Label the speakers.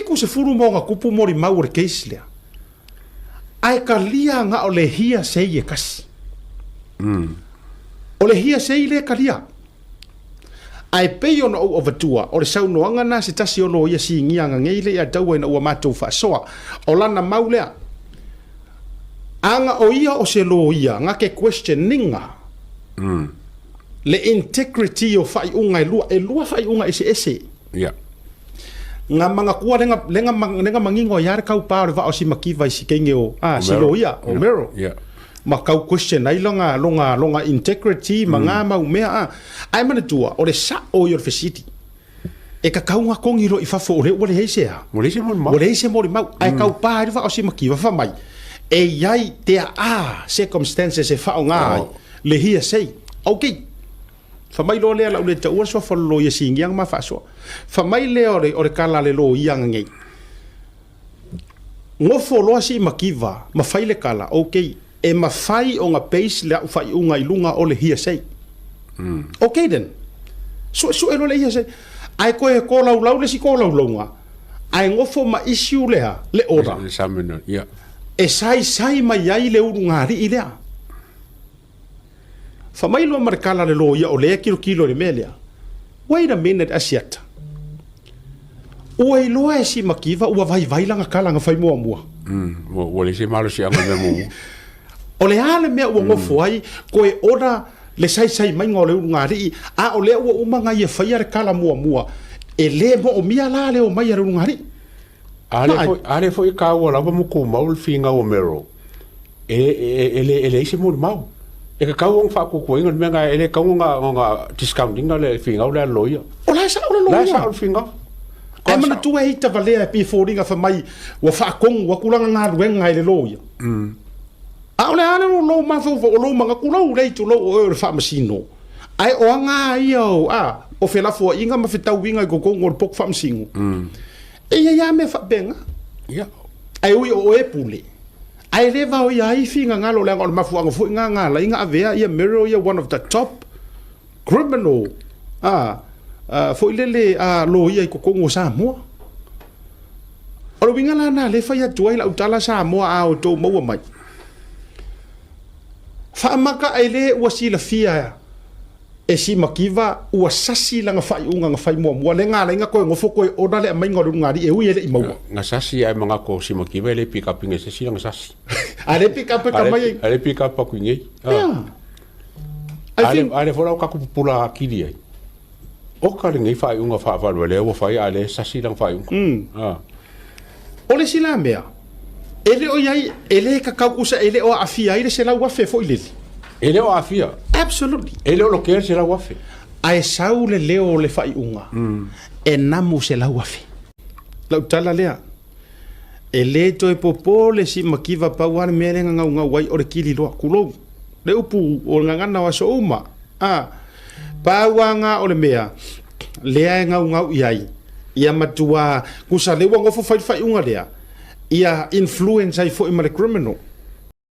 Speaker 1: ku se furu mo nga kupu mori mau re case lea. Ai ka lia nga o le hia sei e kasi. O le hia sei le ka lia. Ai pei ona o overtua, o le saunoanga na se tasi ono ia si ngia nga ngeile ia daua ina ua matou whaasoa. O lana mau lea. Anga o ia o se lo ia, nga ke questioninga. Le integrity o FAIUGA e lua FAIUGA ese.
Speaker 2: Yeah.
Speaker 1: Nga mga kua lenga mangingo yare kau pao le va o si makiva si kenge o si lo ia o mero.
Speaker 2: Yeah.
Speaker 1: Ma kau question ai longa integrity manga mau mea ai mana tua o le sa o your facility. E ka kau nga kongi lo ifa fo o le heise a.
Speaker 2: O le heise mo le mau.
Speaker 1: Ai kau pao le va o si makiva fa mai. E iai te circumstances e fa o nga le hia sei. Okay. Fa mai lo le la le ta ua so fa lo ia singiang ma fa so. Fa mai le o le kala le lo ia ngei. Ngofo lo si makiva ma fai le kala. Okay. E ma fai o nga base le FAIUGA i lunga o le hia sei. Okay then. So e lo le hia sei. Ai koe ko lau le si ko lau. Ai ngofo ma issue lea le ora.
Speaker 2: Yeah.
Speaker 1: E sai mai ai le urungari i lea. Fa mai lo markala le lo ia o le kilo le melia. Wait a minute asiata. Ua i loa e si makiva ua vai langa kala nga fai mua.
Speaker 2: O le se malo si anga me mo.
Speaker 1: O le ale mea ua ngofo ai koe ora le sai mai ngā o le urungari a o le ua umanga ia fai are kala mua. E le mo o mia la le o mai are urungari.
Speaker 2: Ale foi ka ua lava mo ko mau le finga o mero. Ele ise mo mau. E ka kau ang wha kukuinga me nga ele kau nga discounting le finga o le loia.
Speaker 1: O la sa o le loia.
Speaker 2: La sa o finga.
Speaker 1: Ai mana tua hei ta valea e P4 fa mai wa wha kong wa kulanga ngā ruenga le loia. A ole ana lo mafo o lo manga kulau le tu lo o FAAMASINO. Ai o anga ia o fela fo inga ma fitau winga go ngol pok FAAMASINO. E ia me fa benga.
Speaker 2: Ya.
Speaker 1: Ai o e pule. Ai leva o ia finga ngalo le ngol mafu anga fo nga la inga avea ia mirror ia one of the top criminal fo ilele lo ia ko kongo Samoa. O winga la na le fa ia tuai la utala Samoa o to mo mai. Faamaka ai le ua sila fia e si makiva ua sasi langa FAIUGA nga fai mua le ngā inga koe ngofo koe ona le amai ngā ngāri e ui ele i maua.
Speaker 2: Nga sasi ai mga ko si makiva ele pick up inge sasi langa sasi.
Speaker 1: Ale pick up ka mai.
Speaker 2: Ale pick up aku inge. Ale fora o kaku pupula akili ai. O ka le ngai FAIUGA whaafalua le ua fai ale sasi langa FAIUGA.
Speaker 1: O le sila mea. Ele o iai, ele KAKAU usa ele o afia ele se la wafe fo ilele.
Speaker 2: Ele o afia?
Speaker 1: Absolutely.
Speaker 2: Ele o lo que se la wafe?
Speaker 1: Ai sau le leo le FAIUGA. E namu se la wafe. Lau tala lea. Ele to e popo le si makiva pauane mele ngau wai o le kili loa kulou. Le upu o ngangana wa so uma. Pauanga o le mea. Lea ngau iai. Ia matua kusa lewa ngofo FAIUGA lea. Ia influence ai fo i male criminal.